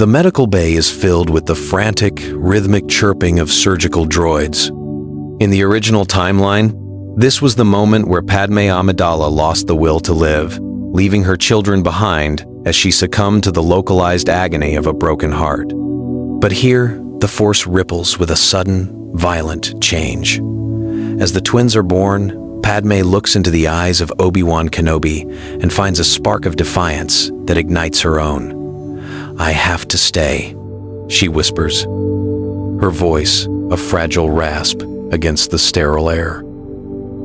The medical bay is filled with the frantic, rhythmic chirping of surgical droids. In the original timeline, this was the moment where Padmé Amidala lost the will to live, leaving her children behind as she succumbed to the localized agony of a broken heart. But here, the Force ripples with a sudden, violent change. As the twins are born, Padmé looks into the eyes of Obi-Wan Kenobi and finds a spark of defiance that ignites her own. "I have to stay," she whispers, her voice a fragile rasp against the sterile air.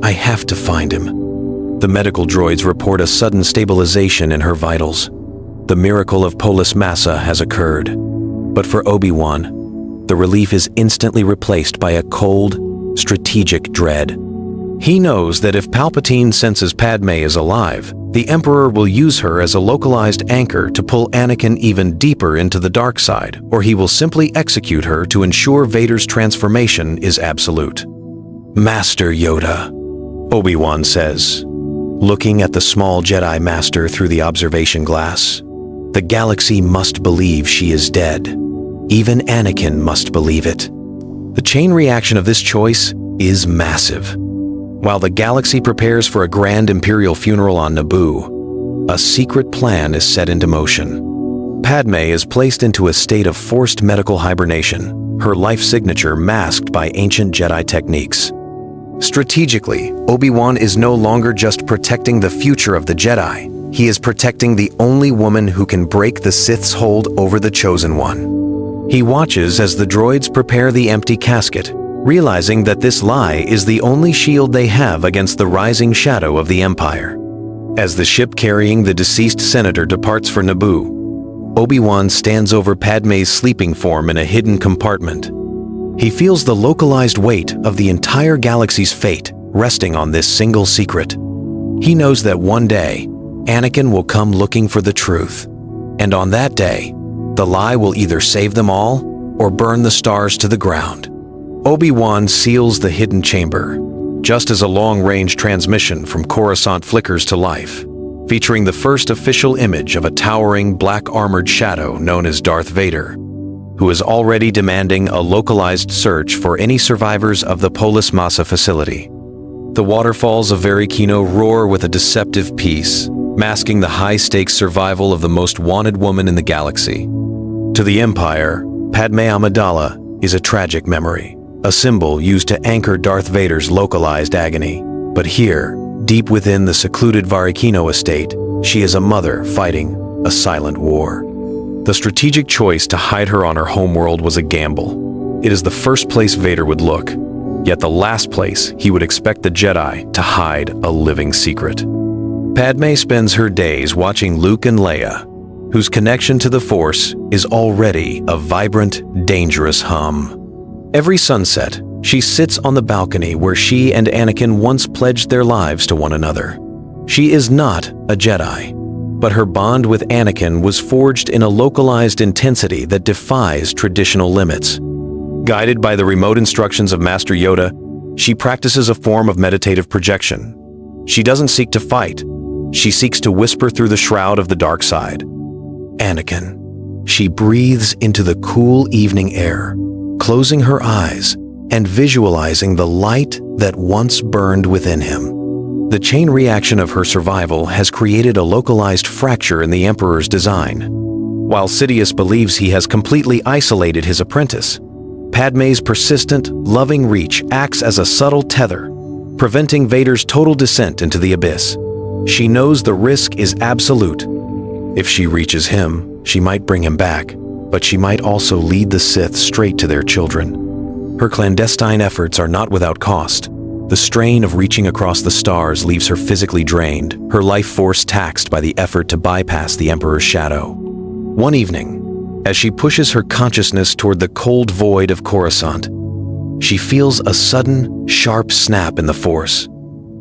"I have to find him." The medical droids report a sudden stabilization in her vitals. The miracle of Polis Massa has occurred. But for Obi-Wan, the relief is instantly replaced by a cold, strategic dread. He knows that if Palpatine senses Padmé is alive, the Emperor will use her as a localized anchor to pull Anakin even deeper into the dark side, or he will simply execute her to ensure Vader's transformation is absolute. "Master Yoda," Obi-Wan says, looking at the small Jedi Master through the observation glass. "The galaxy must believe she is dead. Even Anakin must believe it." The chain reaction of this choice is massive. While the galaxy prepares for a grand Imperial funeral on Naboo, a secret plan is set into motion. Padmé is placed into a state of forced medical hibernation, her life signature masked by ancient Jedi techniques. Strategically, Obi-Wan is no longer just protecting the future of the Jedi. He is protecting the only woman who can break the Sith's hold over the Chosen One. He watches as the droids prepare the empty casket, realizing that this lie is the only shield they have against the rising shadow of the Empire. As the ship carrying the deceased senator departs for Naboo, Obi-Wan stands over Padmé's sleeping form in a hidden compartment. He feels the localized weight of the entire galaxy's fate resting on this single secret. He knows that one day, Anakin will come looking for the truth. And on that day, the lie will either save them all or burn the stars to the ground. Obi-Wan seals the hidden chamber, just as a long-range transmission from Coruscant flickers to life, featuring the first official image of a towering black-armored shadow known as Darth Vader, who is already demanding a localized search for any survivors of the Polis Massa facility. The waterfalls of Varikino roar with a deceptive peace, masking the high-stakes survival of the most wanted woman in the galaxy. To the Empire, Padmé Amidala is a tragic memory, a symbol used to anchor Darth Vader's localized agony. But here, deep within the secluded Varikino estate, she is a mother fighting a silent war. The strategic choice to hide her on her homeworld was a gamble. It is the first place Vader would look, yet the last place he would expect the Jedi to hide a living secret. Padmé spends her days watching Luke and Leia, whose connection to the Force is already a vibrant, dangerous hum. Every sunset, she sits on the balcony where she and Anakin once pledged their lives to one another. She is not a Jedi, but her bond with Anakin was forged in a localized intensity that defies traditional limits. Guided by the remote instructions of Master Yoda, she practices a form of meditative projection. She doesn't seek to fight. She seeks to whisper through the shroud of the dark side. Anakin. She breathes into the cool evening air, closing her eyes and visualizing the light that once burned within him. The chain reaction of her survival has created a localized fracture in the Emperor's design. While Sidious believes he has completely isolated his apprentice, Padmé's persistent, loving reach acts as a subtle tether, preventing Vader's total descent into the abyss. She knows the risk is absolute. If she reaches him, she might bring him back, but she might also lead the Sith straight to their children. Her clandestine efforts are not without cost. The strain of reaching across the stars leaves her physically drained, her life force taxed by the effort to bypass the Emperor's shadow. One evening, as she pushes her consciousness toward the cold void of Coruscant, she feels a sudden, sharp snap in the Force.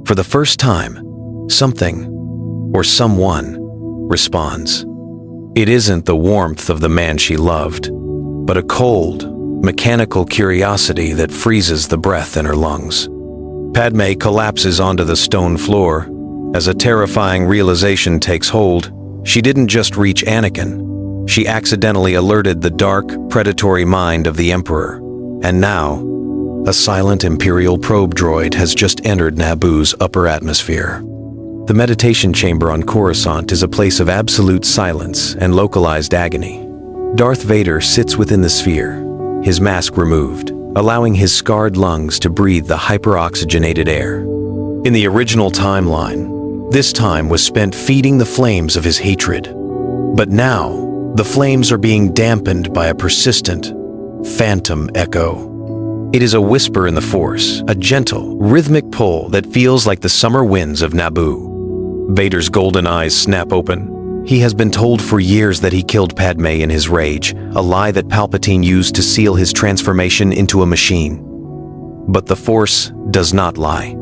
For the first time, something, or someone, responds. It isn't the warmth of the man she loved, but a cold, mechanical curiosity that freezes the breath in her lungs. Padmé collapses onto the stone floor. As a terrifying realization takes hold, she didn't just reach Anakin. She accidentally alerted the dark, predatory mind of the Emperor, and now, a silent Imperial probe droid has just entered Naboo's upper atmosphere. The meditation chamber on Coruscant is a place of absolute silence and localized agony. Darth Vader sits within the sphere, his mask removed, allowing his scarred lungs to breathe the hyperoxygenated air. In the original timeline, this time was spent feeding the flames of his hatred. But now, the flames are being dampened by a persistent, phantom echo. It is a whisper in the Force, a gentle, rhythmic pull that feels like the summer winds of Naboo. Vader's golden eyes snap open. He has been told for years that he killed Padme in his rage, a lie that Palpatine used to seal his transformation into a machine. But the Force does not lie.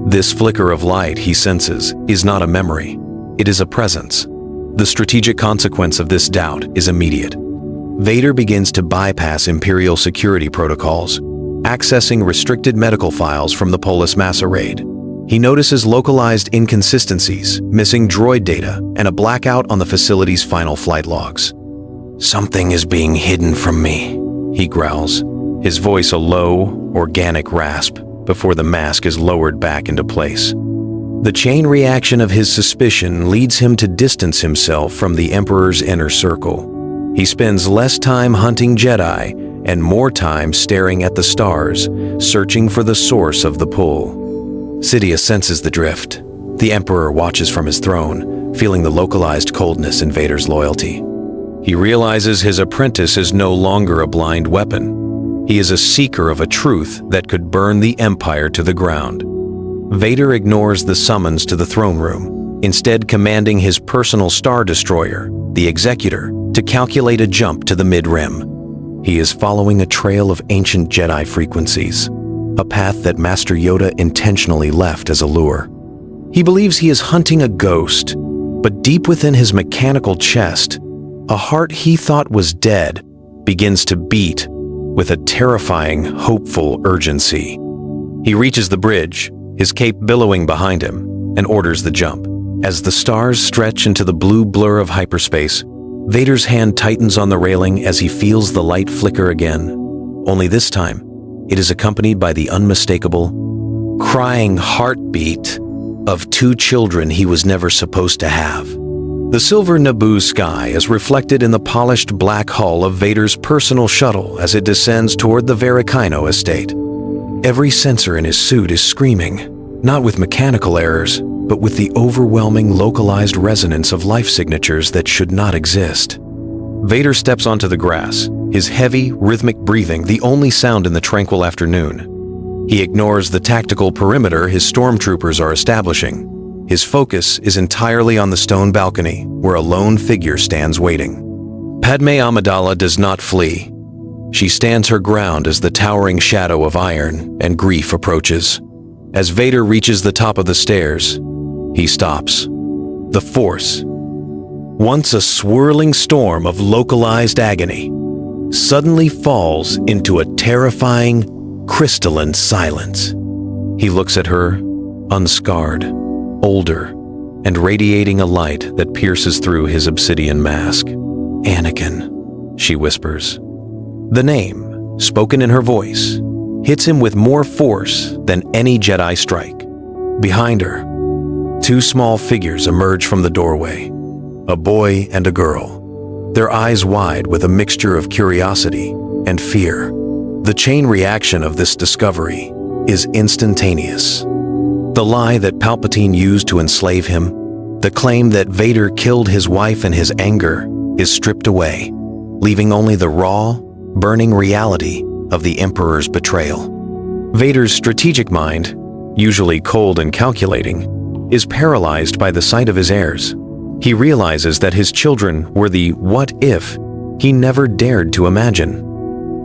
This flicker of light he senses is not a memory. It is a presence. The strategic consequence of this doubt is immediate. Vader begins to bypass Imperial security protocols, accessing restricted medical files from the Polis Massa raid. He notices localized inconsistencies, missing droid data, and a blackout on the facility's final flight logs. "Something is being hidden from me," he growls, his voice a low, organic rasp before the mask is lowered back into place. The chain reaction of his suspicion leads him to distance himself from the Emperor's inner circle. He spends less time hunting Jedi and more time staring at the stars, searching for the source of the pull. Sidious senses the drift. The Emperor watches from his throne, feeling the localized coldness in Vader's loyalty. He realizes his apprentice is no longer a blind weapon. He is a seeker of a truth that could burn the Empire to the ground. Vader ignores the summons to the throne room, instead commanding his personal Star Destroyer, the Executor, to calculate a jump to the mid-rim. He is following a trail of ancient Jedi frequencies, a path that Master Yoda intentionally left as a lure. He believes he is hunting a ghost, but deep within his mechanical chest, a heart he thought was dead begins to beat with a terrifying, hopeful urgency. He reaches the bridge, his cape billowing behind him, and orders the jump. As the stars stretch into the blue blur of hyperspace, Vader's hand tightens on the railing as he feels the light flicker again. Only this time, it is accompanied by the unmistakable, crying heartbeat of two children he was never supposed to have. The silver Naboo sky is reflected in the polished black hull of Vader's personal shuttle as it descends toward the Veracino estate. Every sensor in his suit is screaming, not with mechanical errors, but with the overwhelming localized resonance of life signatures that should not exist. Vader steps onto the grass, his heavy, rhythmic breathing the only sound in the tranquil afternoon. He ignores the tactical perimeter his stormtroopers are establishing. His focus is entirely on the stone balcony, where a lone figure stands waiting. Padmé Amidala does not flee. She stands her ground as the towering shadow of iron and grief approaches. As Vader reaches the top of the stairs, he stops. The Force, once a swirling storm of localized agony, suddenly falls into a terrifying, crystalline silence. He looks at her, unscarred, older, and radiating a light that pierces through his obsidian mask. "Anakin," she whispers. The name, spoken in her voice, hits him with more force than any Jedi strike. Behind her, two small figures emerge from the doorway, a boy and a girl, their eyes wide with a mixture of curiosity and fear. The chain reaction of this discovery is instantaneous. The lie that Palpatine used to enslave him, the claim that Vader killed his wife in his anger, is stripped away, leaving only the raw, burning reality of the Emperor's betrayal. Vader's strategic mind, usually cold and calculating, is paralyzed by the sight of his heirs. He realizes that his children were the what-if he never dared to imagine.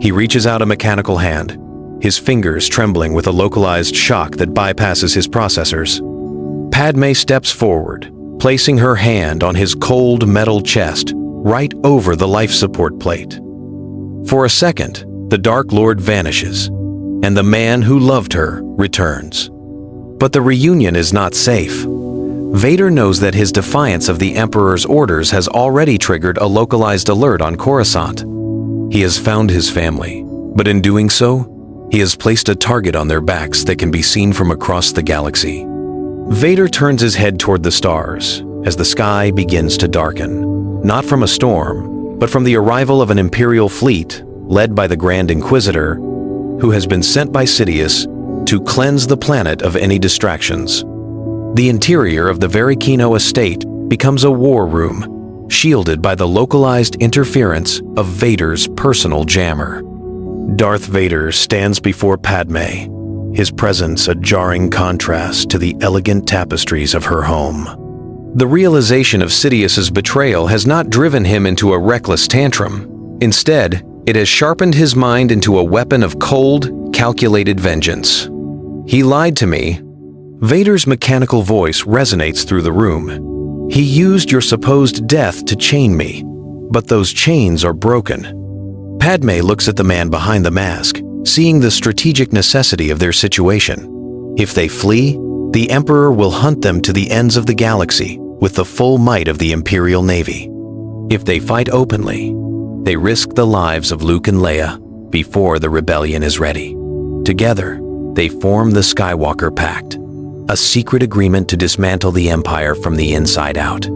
He reaches out a mechanical hand, his fingers trembling with a localized shock that bypasses his processors. Padme steps forward, placing her hand on his cold metal chest, right over the life support plate. For a second, the Dark Lord vanishes, and the man who loved her returns. But the reunion is not safe. Vader knows that his defiance of the Emperor's orders has already triggered a localized alert on Coruscant. He has found his family, but in doing so, he has placed a target on their backs that can be seen from across the galaxy. Vader turns his head toward the stars as the sky begins to darken, not from a storm, but from the arrival of an Imperial fleet led by the Grand Inquisitor, who has been sent by Sidious to cleanse the planet of any distractions. The interior of the Varikino estate becomes a war room, shielded by the localized interference of Vader's personal jammer. Darth Vader stands before Padme, his presence a jarring contrast to the elegant tapestries of her home. The realization of Sidious's betrayal has not driven him into a reckless tantrum. Instead, it has sharpened his mind into a weapon of cold, calculated vengeance. "He lied to me." Vader's mechanical voice resonates through the room. "He used your supposed death to chain me, but those chains are broken." Padme looks at the man behind the mask, seeing the strategic necessity of their situation. If they flee, the Emperor will hunt them to the ends of the galaxy with the full might of the Imperial Navy. If they fight openly, they risk the lives of Luke and Leia before the rebellion is ready. Together, they form the Skywalker Pact, a secret agreement to dismantle the Empire from the inside out.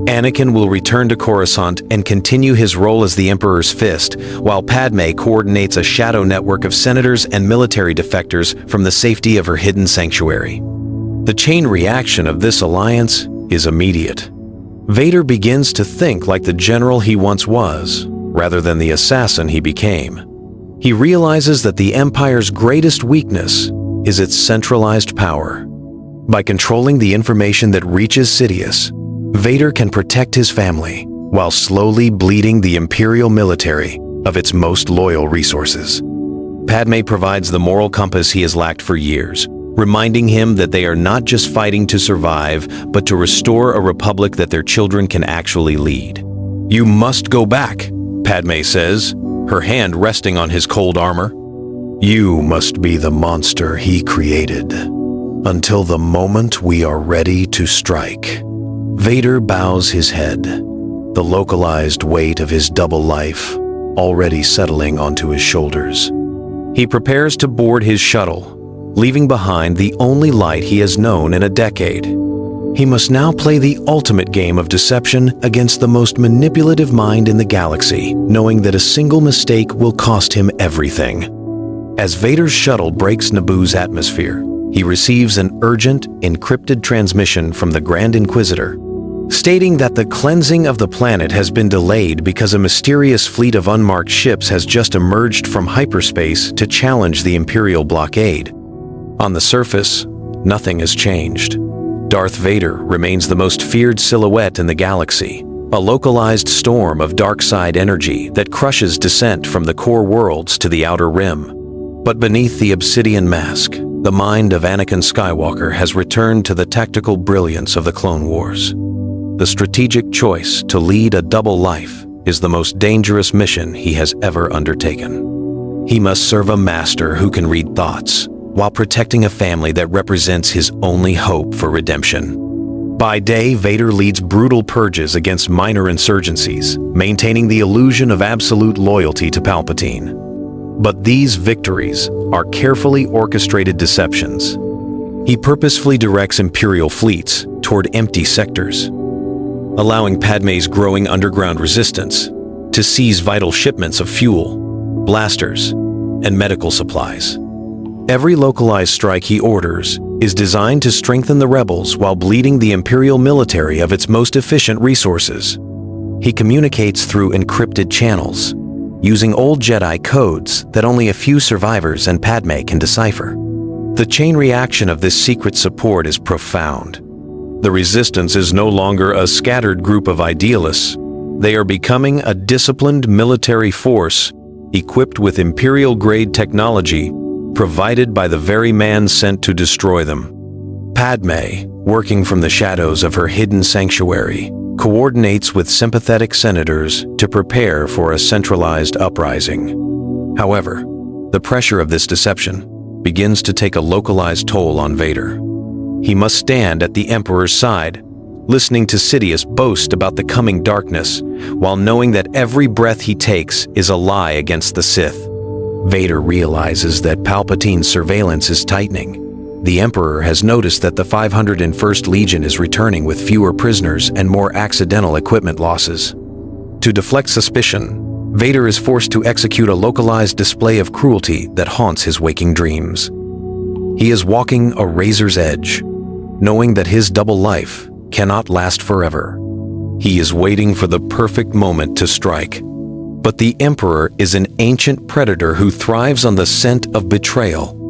Anakin will return to Coruscant and continue his role as the Emperor's fist, while Padme coordinates a shadow network of senators and military defectors from the safety of her hidden sanctuary. The chain reaction of this alliance is immediate. Vader begins to think like the general he once was, rather than the assassin he became. He realizes that the Empire's greatest weakness is its centralized power. By controlling the information that reaches Sidious, Vader can protect his family while slowly bleeding the Imperial military of its most loyal resources. Padme provides the moral compass he has lacked for years, reminding him that they are not just fighting to survive, but to restore a republic that their children can actually lead. "You must go back," Padme says, her hand resting on his cold armor. "You must be the monster he created, until the moment we are ready to strike." Vader bows his head, the localized weight of his double life already settling onto his shoulders. He prepares to board his shuttle, leaving behind the only light he has known in a decade. He must now play the ultimate game of deception against the most manipulative mind in the galaxy, knowing that a single mistake will cost him everything. As Vader's shuttle breaks Naboo's atmosphere, he receives an urgent, encrypted transmission from the Grand Inquisitor, stating that the cleansing of the planet has been delayed because a mysterious fleet of unmarked ships has just emerged from hyperspace to challenge the Imperial blockade. On the surface, nothing has changed. Darth Vader remains the most feared silhouette in the galaxy, a localized storm of dark side energy that crushes descent from the core worlds to the outer rim. But beneath the obsidian mask, the mind of Anakin Skywalker has returned to the tactical brilliance of the Clone Wars. The strategic choice to lead a double life is the most dangerous mission he has ever undertaken. He must serve a master who can read thoughts, while protecting a family that represents his only hope for redemption. By day, Vader leads brutal purges against minor insurgencies, maintaining the illusion of absolute loyalty to Palpatine. But these victories are carefully orchestrated deceptions. He purposefully directs Imperial fleets toward empty sectors, allowing Padme's growing underground resistance to seize vital shipments of fuel, blasters, and medical supplies. Every localized strike he orders is designed to strengthen the rebels while bleeding the Imperial military of its most efficient resources. He communicates through encrypted channels, using old Jedi codes that only a few survivors and Padme can decipher. The chain reaction of this secret support is profound. The resistance is no longer a scattered group of idealists. They are becoming a disciplined military force equipped with Imperial-grade technology provided by the very man sent to destroy them. Padme, working from the shadows of her hidden sanctuary, coordinates with sympathetic senators to prepare for a centralized uprising. However, the pressure of this deception begins to take a localized toll on Vader. He must stand at the Emperor's side, listening to Sidious boast about the coming darkness, while knowing that every breath he takes is a lie against the Sith. Vader realizes that Palpatine's surveillance is tightening. The Emperor has noticed that the 501st Legion is returning with fewer prisoners and more accidental equipment losses. To deflect suspicion, Vader is forced to execute a localized display of cruelty that haunts his waking dreams. He is walking a razor's edge, knowing that his double life cannot last forever. He is waiting for the perfect moment to strike. But the Emperor is an ancient predator who thrives on the scent of betrayal.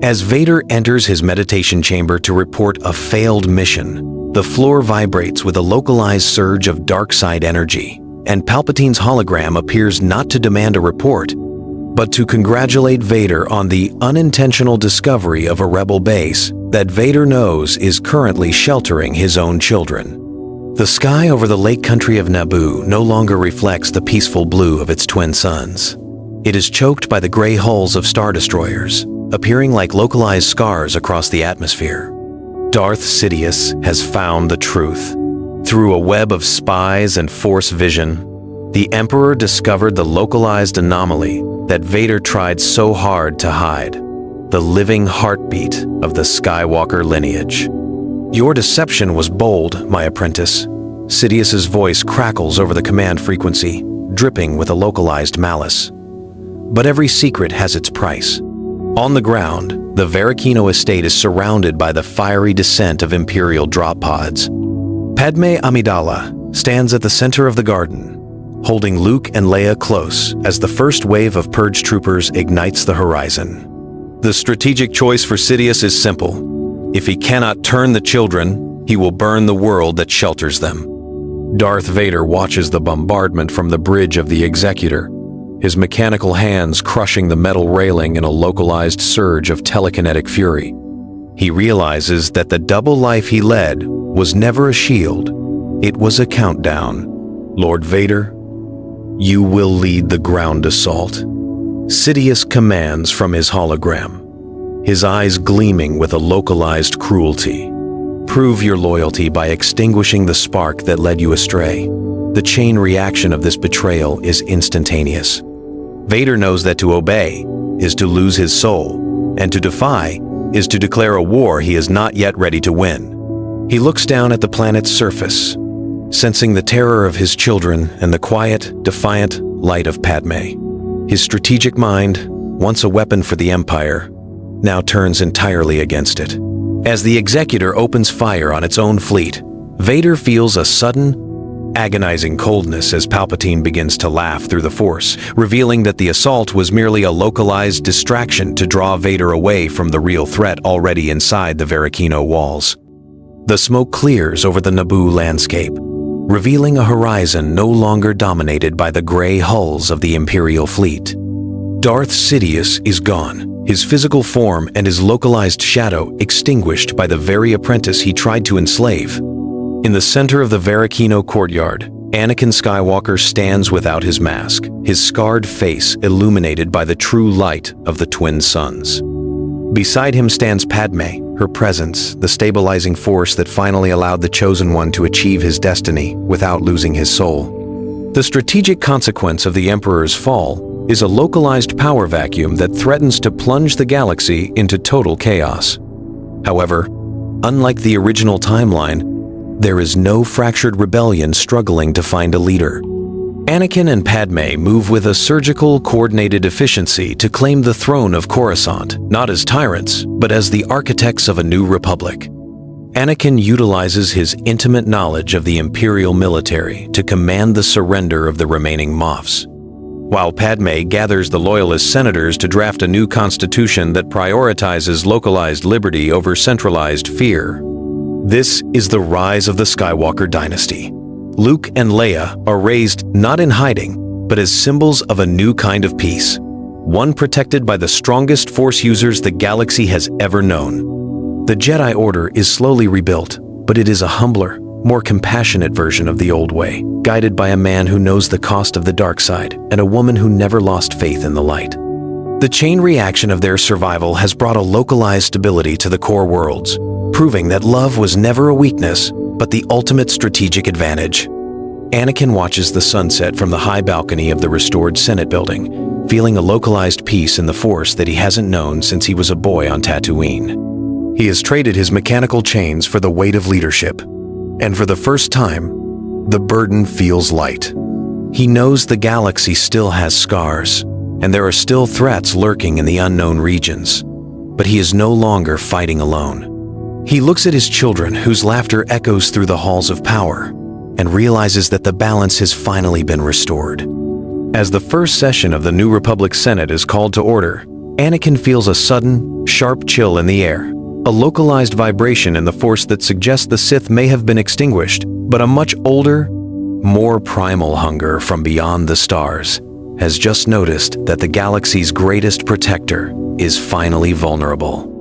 As Vader enters his meditation chamber to report a failed mission, the floor vibrates with a localized surge of dark side energy, and Palpatine's hologram appears not to demand a report, but to congratulate Vader on the unintentional discovery of a rebel base that Vader knows is currently sheltering his own children. The sky over the lake country of Naboo no longer reflects the peaceful blue of its twin suns. It is choked by the gray hulls of star destroyers, appearing like localized scars across the atmosphere. Darth Sidious has found the truth. Through a web of spies and Force vision, the Emperor discovered the localized anomaly that Vader tried so hard to hide, the living heartbeat of the Skywalker lineage. "Your deception was bold, my apprentice." Sidious's voice crackles over the command frequency, dripping with a localized malice. But every secret has its price. On the ground, the Varakino estate is surrounded by the fiery descent of Imperial drop pods. Padmé Amidala stands at the center of the garden, holding Luke and Leia close as the first wave of Purge troopers ignites the horizon. The strategic choice for Sidious is simple. If he cannot turn the children, he will burn the world that shelters them. Darth Vader watches the bombardment from the bridge of the Executor, his mechanical hands crushing the metal railing in a localized surge of telekinetic fury. He realizes that the double life he led was never a shield, it was a countdown. Lord Vader, you will lead the ground assault. Sidious commands from his hologram, his eyes gleaming with a localized cruelty. Prove your loyalty by extinguishing the spark that led you astray. The chain reaction of this betrayal is instantaneous. Vader knows that to obey is to lose his soul, and to defy is to declare a war he is not yet ready to win. He looks down at the planet's surface, sensing the terror of his children and the quiet, defiant light of Padme. His strategic mind, once a weapon for the Empire, now turns entirely against it. As the Executor opens fire on its own fleet, Vader feels a sudden, agonizing coldness as Palpatine begins to laugh through the Force, revealing that the assault was merely a localized distraction to draw Vader away from the real threat already inside the Varakino walls. The smoke clears over the Naboo landscape, revealing a horizon no longer dominated by the gray hulls of the Imperial fleet. Darth Sidious is gone, his physical form and his localized shadow extinguished by the very apprentice he tried to enslave. In the center of the Varakino courtyard, Anakin Skywalker stands without his mask, his scarred face illuminated by the true light of the twin suns. Beside him stands Padme, her presence, the stabilizing force that finally allowed the Chosen One to achieve his destiny without losing his soul. The strategic consequence of the Emperor's fall is a localized power vacuum that threatens to plunge the galaxy into total chaos. However, unlike the original timeline, there is no fractured rebellion struggling to find a leader. Anakin and Padme move with a surgical, coordinated efficiency to claim the throne of Coruscant, not as tyrants, but as the architects of a new republic. Anakin utilizes his intimate knowledge of the Imperial military to command the surrender of the remaining Moffs, while Padme gathers the Loyalist senators to draft a new constitution that prioritizes localized liberty over centralized fear. This is the rise of the Skywalker dynasty. Luke and Leia are raised not in hiding, but as symbols of a new kind of peace, one protected by the strongest Force users the galaxy has ever known. The Jedi Order is slowly rebuilt, but it is a humbler, more compassionate version of the old way, guided by a man who knows the cost of the dark side and a woman who never lost faith in the light. The chain reaction of their survival has brought a localized stability to the core worlds, proving that love was never a weakness, but the ultimate strategic advantage. Anakin watches the sunset from the high balcony of the restored Senate building, feeling a localized peace in the Force that he hasn't known since he was a boy on Tatooine. He has traded his mechanical chains for the weight of leadership, and for the first time, the burden feels light. He knows the galaxy still has scars, and there are still threats lurking in the unknown regions, but he is no longer fighting alone. He looks at his children, whose laughter echoes through the halls of power, and realizes that the balance has finally been restored. As the first session of the New Republic Senate is called to order, Anakin feels a sudden, sharp chill in the air, a localized vibration in the Force that suggests the Sith may have been extinguished, but a much older, more primal hunger from beyond the stars has just noticed that the galaxy's greatest protector is finally vulnerable.